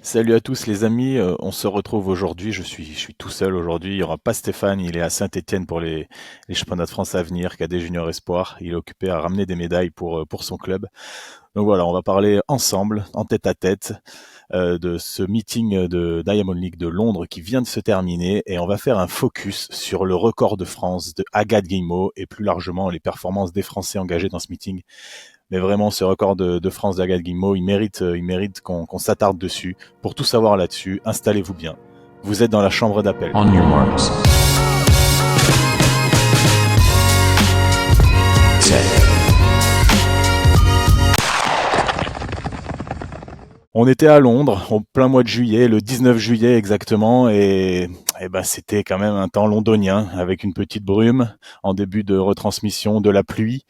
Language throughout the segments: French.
Salut à tous les amis, on se retrouve aujourd'hui, je suis tout seul aujourd'hui, il n'y aura pas Stéphane, il est à Saint-Étienne pour les championnats de France à venir, cadet junior espoir, il est occupé à ramener des médailles pour son club. Donc voilà, on va parler ensemble, en tête à tête, de ce meeting de Diamond League de Londres qui vient de se terminer et on va faire un focus sur le record de France de Agathe Guillemot et plus largement les performances des Français engagés dans ce meeting. Mais vraiment, ce record de France d'Agathe Guillemot, il mérite qu'on s'attarde dessus. Pour tout savoir là-dessus, installez-vous bien. Vous êtes dans la chambre d'appel. On your marks. Set. On était à Londres, en plein mois de juillet, le 19 juillet exactement, et ben c'était quand même un temps londonien, avec une petite brume en début de retransmission, de la pluie,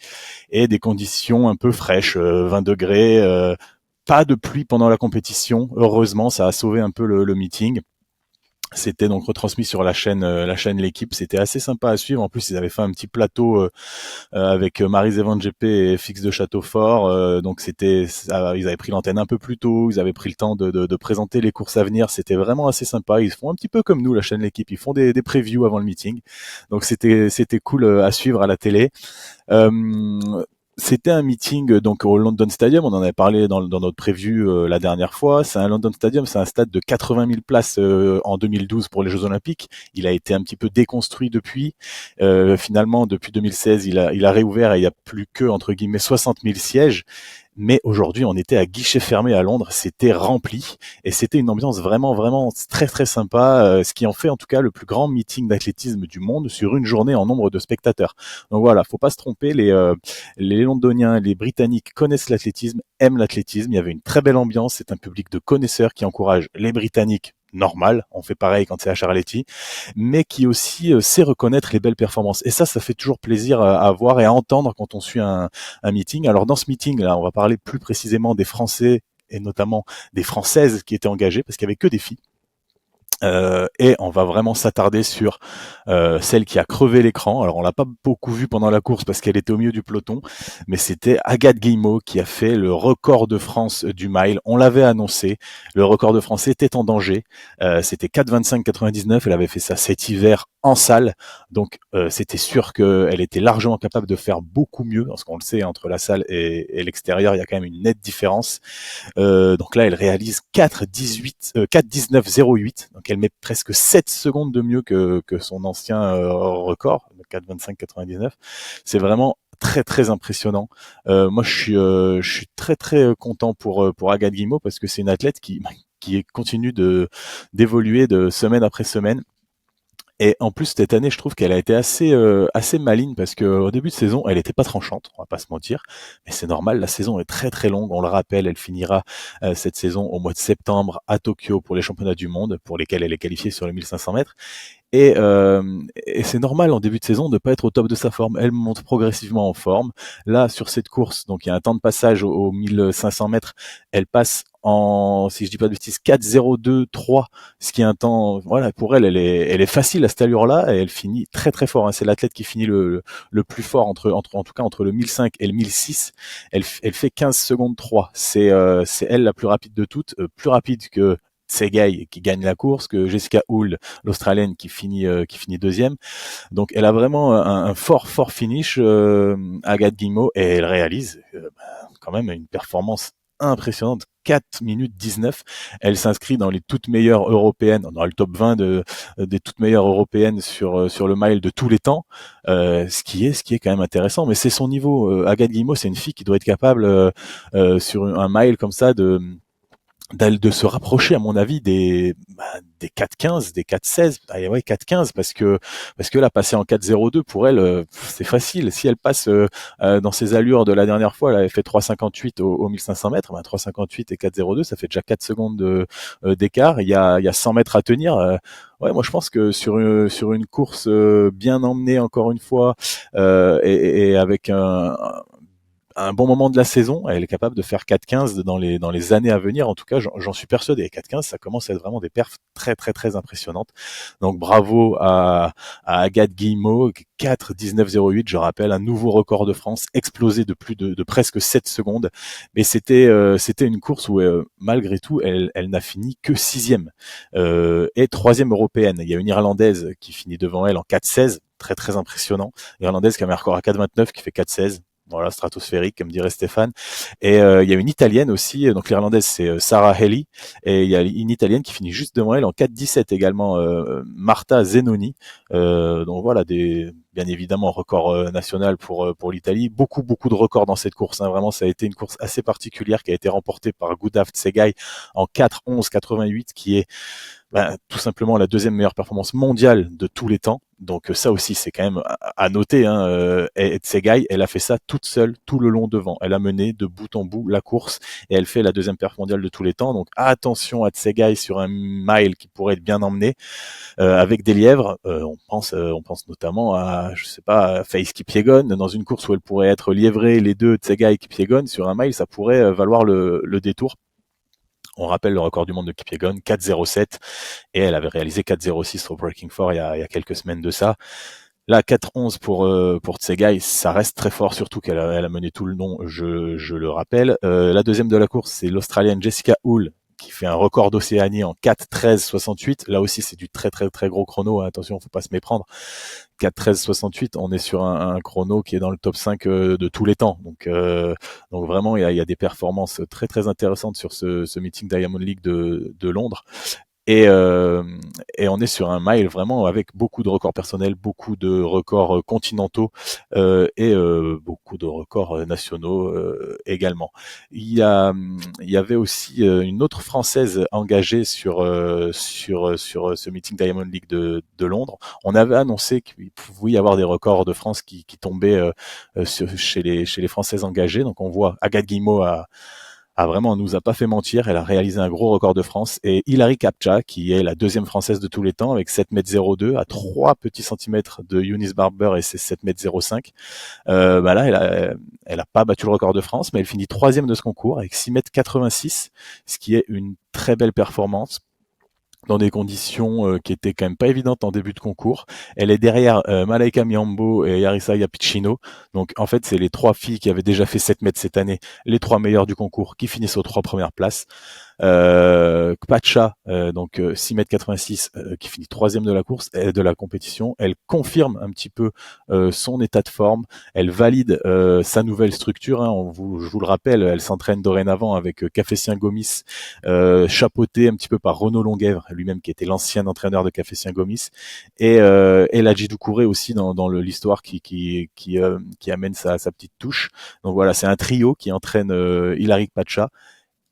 et des conditions un peu fraîches, 20 degrés, pas de pluie pendant la compétition, heureusement, ça a sauvé un peu le meeting. C'était donc retransmis sur la chaîne L'équipe. C'était assez sympa à suivre. En plus, ils avaient fait un petit plateau avec Maryse Evan GP et Fix de Châteaufort. Donc ils avaient pris l'antenne un peu plus tôt. Ils avaient pris le temps de présenter les courses à venir. C'était vraiment assez sympa. Ils font un petit peu comme nous, la chaîne L'équipe. Ils font des previews avant le meeting. Donc c'était cool à suivre à la télé. Euh, C'était un meeting donc au London Stadium, on en avait parlé dans notre preview la dernière fois. C'est un London Stadium, c'est un stade de 80 000 places en 2012 pour les Jeux Olympiques. Il a été un petit peu déconstruit depuis. Finalement, depuis 2016, il a réouvert et il y a plus que entre guillemets 60 000 sièges. Mais aujourd'hui, on était à guichet fermé à Londres, c'était rempli et c'était une ambiance vraiment, vraiment très, très sympa, ce qui en fait en tout cas le plus grand meeting d'athlétisme du monde sur une journée en nombre de spectateurs. Donc voilà, faut pas se tromper, les Londoniens, les Britanniques connaissent l'athlétisme, aiment l'athlétisme, il y avait une très belle ambiance, c'est un public de connaisseurs qui encourage les Britanniques normal, on fait pareil quand c'est à Charletti, mais qui aussi sait reconnaître les belles performances. Et ça fait toujours plaisir à voir et à entendre quand on suit un meeting. Alors dans ce meeting, là, on va parler plus précisément des Français et notamment des Françaises qui étaient engagées, parce qu'il y avait que des filles. Et on va vraiment s'attarder sur celle qui a crevé l'écran. Alors on l'a pas beaucoup vue pendant la course parce qu'elle était au milieu du peloton, mais c'était Agathe Guillemot qui a fait le record de France du mile. On l'avait annoncé, le record de France était en danger. C'était 4,25,99. Elle avait fait ça cet hiver en salle, donc c'était sûr qu'elle était largement capable de faire beaucoup mieux, parce qu'on le sait, entre la salle et l'extérieur, il y a quand même une nette différence. Donc là, elle réalise 4,19,08. Donc elle met presque 7 secondes de mieux que son ancien record, 4,25,99. C'est vraiment très très impressionnant. Moi, je suis très très content pour Agathe Guillemot parce que c'est une athlète qui continue d'évoluer de semaine après semaine. Et en plus cette année, je trouve qu'elle a été assez maligne parce que au début de saison, elle était pas tranchante, on va pas se mentir, mais c'est normal, la saison est très très longue, on le rappelle, elle finira cette saison au mois de septembre à Tokyo pour les championnats du monde pour lesquels elle est qualifiée sur les 1500 mètres. Et c'est normal en début de saison de pas être au top de sa forme. Elle monte progressivement en forme. Là, sur cette course, donc il y a un temps de passage aux 1500 mètres. Elle passe en, si je dis pas de bêtises, 4,02,3, ce qui est un temps, voilà, pour elle, elle est facile à cette allure-là et elle finit très très fort. Hein. C'est l'athlète qui finit le plus fort en tout cas entre le 1005 et le 1006. Elle fait 15 secondes 3. C'est elle la plus rapide de toutes, plus rapide que Tsegay qui gagne la course, que Jessica Hull, l'Australienne qui finit deuxième. Donc elle a vraiment un fort fort finish, Agathe Guillemot, et elle réalise quand même une performance impressionnante. 4 minutes 19. Elle s'inscrit dans les toutes meilleures européennes, dans le top 20 des toutes meilleures européennes sur le mile de tous les temps, ce qui est quand même intéressant. Mais c'est son niveau. Agathe Guillemot, c'est une fille qui doit être capable sur un mile comme ça de se rapprocher à mon avis des 4,15, des 4,16, allez ouais 4,15 parce que là passer en 4,02 pour elle c'est facile. Si elle passe dans ses allures de la dernière fois, elle avait fait 3,58 au 1500 mètres, ben 3,58 et 4,02 ça fait déjà 4 secondes d'écart. Il y a 100 mètres à tenir. Ouais, moi je pense que sur une course bien emmenée encore une fois et avec un bon moment de la saison, elle est capable de faire 4-15 dans les années à venir. En tout cas, j'en suis persuadé. 4-15, ça commence à être vraiment des perfs très très très impressionnantes. Donc bravo à Agathe Guillemot, 4-19-08, je rappelle, un nouveau record de France, explosé de plus de presque 7 secondes. Mais c'était une course où malgré tout, elle n'a fini que sixième et troisième européenne. Il y a une Irlandaise qui finit devant elle en 4-16, très très impressionnant. L'Irlandaise qui a un record à 4,29 qui fait 4,16. Voilà, stratosphérique, comme dirait Stéphane. Et il y a une Italienne aussi, donc l'Irlandaise c'est Sarah Haley, et il y a une Italienne qui finit juste devant elle en 4,17 également, Marta Zenoni. Donc voilà, bien évidemment record national pour l'Italie. Beaucoup de records dans cette course. Hein. Vraiment, ça a été une course assez particulière qui a été remportée par Gudaf Tsegay en 4,11,88, qui est tout simplement la deuxième meilleure performance mondiale de tous les temps. Donc ça aussi, c'est quand même à noter. Hein. Et Tsegay, elle a fait ça toute seule, tout le long devant. Elle a mené de bout en bout la course et elle fait la deuxième perf mondiale de tous les temps. Donc attention à Tsegay sur un mile qui pourrait être bien emmené avec des lièvres. On pense notamment à, je sais pas, à Faith Kipyegon dans une course où elle pourrait être liévrée les deux, Tsegay et Kipyegon sur un mile, ça pourrait valoir le détour. On rappelle le record du monde de Kipyegon, 4,07, et elle avait réalisé 4,06 au Breaking Four il y a quelques semaines de ça. Là, 4,11 pour Tsegay, ça reste très fort, surtout qu'elle a mené tout le long, je le rappelle. La deuxième de la course, c'est l'Australienne Jessica Hull, qui fait un record d'Océanie en 4,13,68. Là aussi, c'est du très très très gros chrono. Hein. Attention, faut pas se méprendre. 4,13,68, on est sur un chrono qui est dans le top 5 de tous les temps. Donc vraiment, il y a des performances très très intéressantes sur ce meeting Diamond League de Londres. Et, euh, et on est sur un mile vraiment avec beaucoup de records personnels, beaucoup de records continentaux et beaucoup de records nationaux également. Il y avait aussi une autre Française engagée sur ce meeting Diamond League de Londres. On avait annoncé qu'il pouvait y avoir des records de France qui tombaient chez les Françaises engagées. Donc on voit Agathe Guillemot vraiment, nous a pas fait mentir. Elle a réalisé un gros record de France. Et Hilary Kapcha, qui est la deuxième française de tous les temps, avec 7,02 m, à 3 petits centimètres de Eunice Barber et ses 7,05 m. Là, elle a pas battu le record de France, mais elle finit troisième de ce concours avec 6,86 m, ce qui est une très belle performance dans des conditions qui étaient quand même pas évidentes en début de concours. Elle est derrière Malaika Miambo et Yarissa Yapicino. Donc en fait, c'est les trois filles qui avaient déjà fait 7 mètres cette année, les trois meilleures du concours, qui finissent aux trois premières places. Kpacha, donc 6,86 m, qui finit troisième de la course, de la compétition. Elle confirme un petit peu son état de forme. Elle valide sa nouvelle structure. Hein. Je vous le rappelle, elle s'entraîne dorénavant avec Cafécien Gomis, chapeauté un petit peu par Renaud Longuèvre, lui-même qui était l'ancien entraîneur de Cafécien Gomis, et Ladji Doucouré aussi dans l'histoire qui amène sa petite touche. Donc voilà, c'est un trio qui entraîne Hilary Kpacha.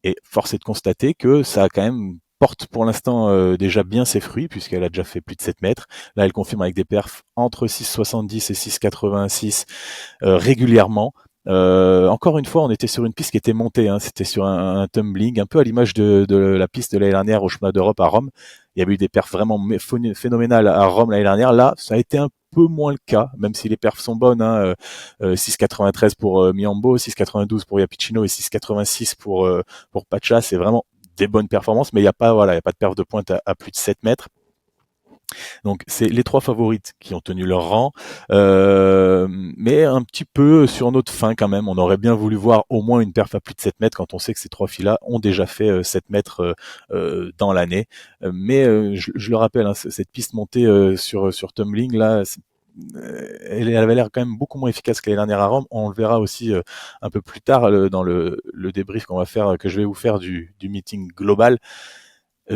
Et force est de constater que ça a quand même porte pour l'instant déjà bien ses fruits, puisqu'elle a déjà fait plus de 7 mètres. Là, elle confirme avec des perfs entre 6,70 et 6,86 régulièrement. Encore une fois, on était sur une piste qui était montée. Hein. C'était sur un tumbling, un peu à l'image de la piste de l'année dernière au Chemin d'Europe à Rome. Il y avait eu des perfs vraiment phénoménales à Rome l'année dernière. Là, ça a été un peu moins le cas, même si les perfs sont bonnes. Hein. 6,93 pour Miambo, 6,92 pour Yapicino et 6,86 pour Pacha. C'est vraiment des bonnes performances, mais il y a pas de perf de pointe à plus de 7 mètres. Donc c'est les trois favorites qui ont tenu leur rang, mais un petit peu sur notre fin quand même. On aurait bien voulu voir au moins une perf à plus de 7 mètres quand on sait que ces trois filles-là ont déjà fait 7 mètres dans l'année. Mais je le rappelle, hein, cette piste montée sur tumbling là, elle avait l'air quand même beaucoup moins efficace que l'année dernière à Rome. On le verra aussi un peu plus tard dans le débrief qu'on va faire, que je vais vous faire du meeting global.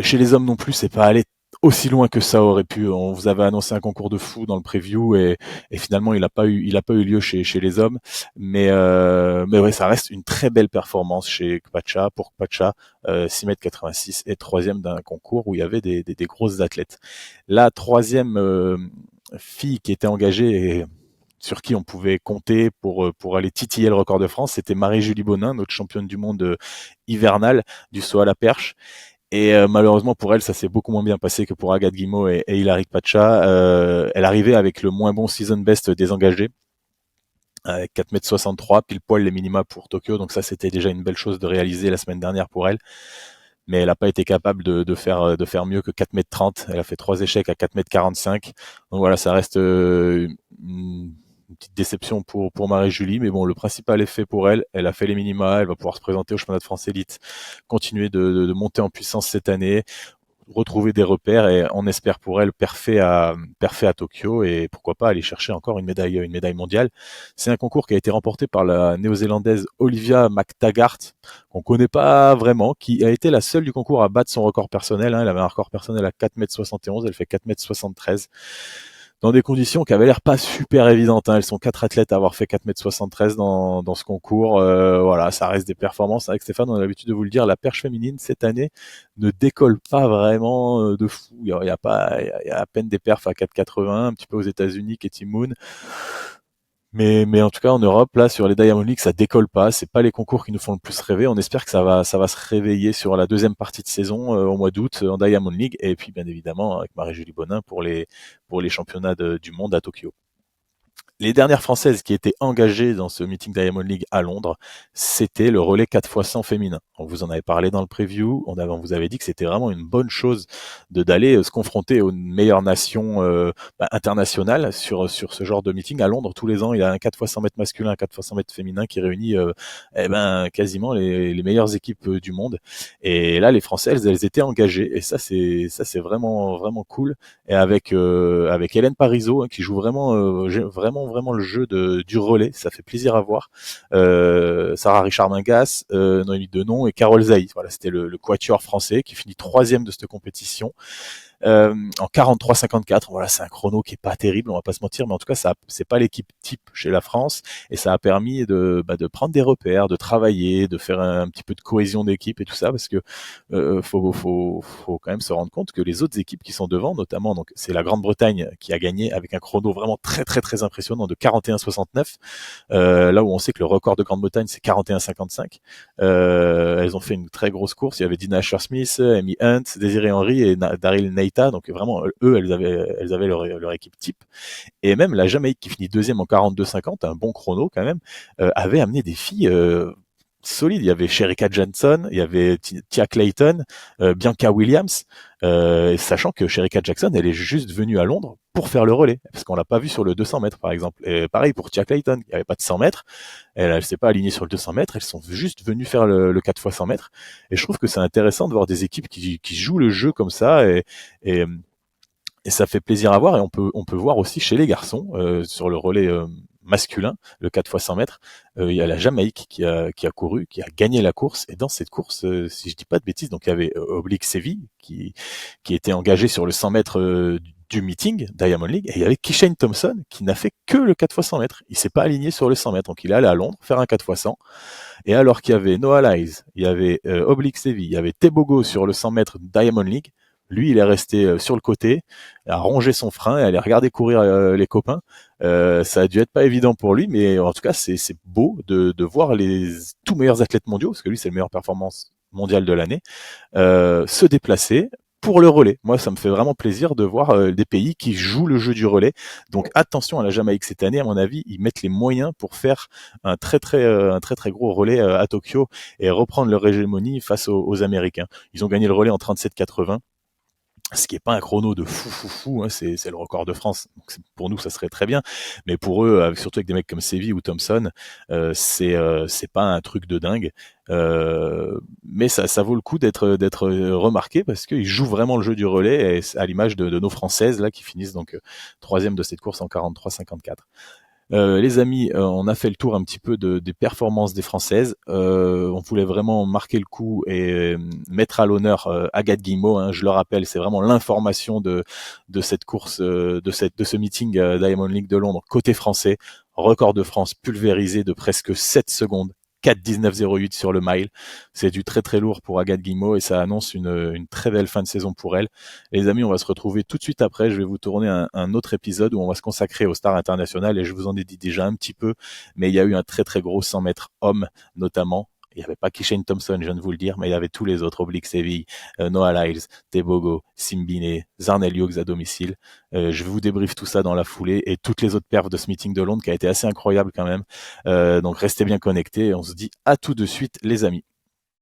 Chez les hommes non plus, c'est pas allé aussi loin que ça aurait pu. On vous avait annoncé un concours de fou dans le preview et finalement il a pas eu lieu chez les hommes. Mais ouais, ça reste une très belle performance chez Kpacha pour Kpacha, 6,86 m et troisième d'un concours où il y avait des grosses athlètes. La troisième fille qui était engagée et sur qui on pouvait compter pour aller titiller le record de France, c'était Marie-Julie Bonin, notre championne du monde hivernale du saut à la perche. Et malheureusement pour elle, ça s'est beaucoup moins bien passé que pour Agathe Guillemot et Hilary Kpacha. Elle arrivait avec le moins bon season best des engagés. avec 4,63 m, pile poil les minima pour Tokyo. Donc ça, c'était déjà une belle chose de réaliser la semaine dernière pour elle. Mais elle n'a pas été capable de faire mieux que 4,30 m. Elle a fait 3 échecs à 4,45 m. Donc voilà, ça reste une petite déception pour Marie-Julie, mais bon, le principal est fait pour elle. Elle a fait les minima, elle va pouvoir se présenter au championnat de France élite, continuer de monter en puissance cette année, retrouver des repères, et on espère pour elle parfait à Tokyo, et pourquoi pas aller chercher encore une médaille mondiale. C'est un concours qui a été remporté par la néo-zélandaise Olivia McTaggart, qu'on connaît pas vraiment, qui a été la seule du concours à battre son record personnel. Elle avait un record personnel à 4,71 m, elle fait 4,73 m dans des conditions qui avaient l'air pas super évidentes. Elles sont 4 athlètes à avoir fait 4,73 m dans ce concours. Voilà, ça reste des performances. Avec Stéphane, on a l'habitude de vous le dire, la perche féminine cette année ne décolle pas vraiment de fou. Il y a à peine des perfs à 4,80, un petit peu aux États-Unis, Katie Moon. Mais en tout cas, en Europe, là, sur les Diamond League, ça décolle pas. C'est pas les concours qui nous font le plus rêver. On espère que ça va se réveiller sur la deuxième partie de saison, au mois d'août, en Diamond League. Et puis, bien évidemment, avec Marie-Julie Bonin pour les championnats du monde à Tokyo. Les dernières Françaises qui étaient engagées dans ce meeting Diamond League à Londres, c'était le relais 4x100 féminin. On vous en avait parlé dans le preview, on vous avait dit que c'était vraiment une bonne chose d'aller se confronter aux meilleures nations internationales sur ce genre de meeting. À Londres, tous les ans, il y a un 4x100 mètres masculin, un 4x100 mètres féminin qui réunit quasiment les meilleures équipes du monde. Et là, les Françaises, elles étaient engagées, et ça c'est vraiment cool. Et avec Hélène Parisot, qui joue vraiment le jeu du relais, ça fait plaisir à voir. Sarah Richard-Mingas, Noémie Denon et Carole Zaï. Voilà, c'était le quatuor français qui finit troisième de cette compétition. En 43-54, voilà, c'est un chrono qui est pas terrible, on va pas se mentir, mais en tout cas, c'est pas l'équipe type chez la France, et ça a permis de prendre des repères, de travailler, de faire un petit peu de cohésion d'équipe et tout ça, parce que faut quand même se rendre compte que les autres équipes qui sont devant, notamment, donc c'est la Grande-Bretagne qui a gagné avec un chrono vraiment très impressionnant de 41-69, là où on sait que le record de Grande-Bretagne c'est 41-55. Elles ont fait une très grosse course. Il y avait Dina Asher-Smith, Amy Hunt, Désirée Henry et Daryl Neita. Donc vraiment, elles avaient leur équipe type. Et même la Jamaïque qui finit deuxième en 42-50, un bon chrono quand même, avait amené des filles solides. Il y avait Sherika Johnson, il y avait Tia Clayton, Bianca Williams, sachant que Sherika Jackson, elle est juste venue à Londres pour faire le relais, parce qu'on l'a pas vu sur le 200 mètres par exemple. Et pareil pour Tia Clayton, il n'y avait pas de 100 mètres, elle s'est pas alignée sur le 200 mètres, elles sont juste venues faire le 4 x 100 mètres. Et je trouve que c'est intéressant de voir des équipes qui jouent le jeu comme ça, et et ça fait plaisir à voir. Et on peut voir aussi chez les garçons, sur le relais masculin, le 4 x 100 mètres, il y a la Jamaïque qui a couru, qui a gagné la course. Et dans cette course, si je dis pas de bêtises, donc il y avait Oblique Sevi qui était engagé sur le 100 mètres du meeting Diamond League, et il y avait Kishane Thompson qui n'a fait que le 4 x 100 mètres. Il s'est pas aligné sur le 100 mètres, donc il est allé à Londres faire un 4 x 100. Et alors qu'il y avait Noah Lyles, il y avait Oblique Sevi, il y avait Tebogo sur le 100 mètres Diamond League, lui, il est resté sur le côté, a rongé son frein et allait regarder courir les copains. Ça a dû être pas évident pour lui, mais en tout cas, c'est beau de voir les tout meilleurs athlètes mondiaux, parce que lui, c'est le meilleur performance mondiale de l'année, se déplacer pour le relais. Moi, ça me fait vraiment plaisir de voir des pays qui jouent le jeu du relais. Donc attention à la Jamaïque cette année, à mon avis, ils mettent les moyens pour faire un très gros relais à Tokyo et reprendre leur hégémonie face aux Américains. Ils ont gagné le relais en 37-80. Ce qui est pas un chrono de fou, hein, c'est le record de France. Donc pour nous, ça serait très bien, mais pour eux, surtout avec des mecs comme Sevi ou Thompson, c'est pas un truc de dingue. Mais ça vaut le coup d'être remarqué, parce qu'ils jouent vraiment le jeu du relais, et à l'image de nos Françaises là qui finissent donc troisième de cette course en 43-54. Les amis, on a fait le tour un petit peu des performances des Françaises. On voulait vraiment marquer le coup et mettre à l'honneur Agathe Guillemot. Hein, je le rappelle, c'est vraiment l'information de cette course, de ce meeting Diamond League de Londres côté français. Record de France pulvérisé de presque 7 secondes. 4,19,08 sur le mile. C'est du très lourd pour Agathe Guillemot, et ça annonce une très belle fin de saison pour elle. Les amis, on va se retrouver tout de suite après. Je vais vous tourner un autre épisode où on va se consacrer aux stars internationales, et je vous en ai dit déjà un petit peu, mais il y a eu un très gros 100 mètres homme, notamment Il n'y avait pas Kishane Thompson, je viens de vous le dire, mais il y avait tous les autres, Oblique Séville, Noah Lyles, Tebogo, Simbine, Zarnel Hughes à domicile. Je vous débriefe tout ça dans la foulée et toutes les autres perfs de ce meeting de Londres qui a été assez incroyable quand même. Donc restez bien connectés et on se dit à tout de suite les amis.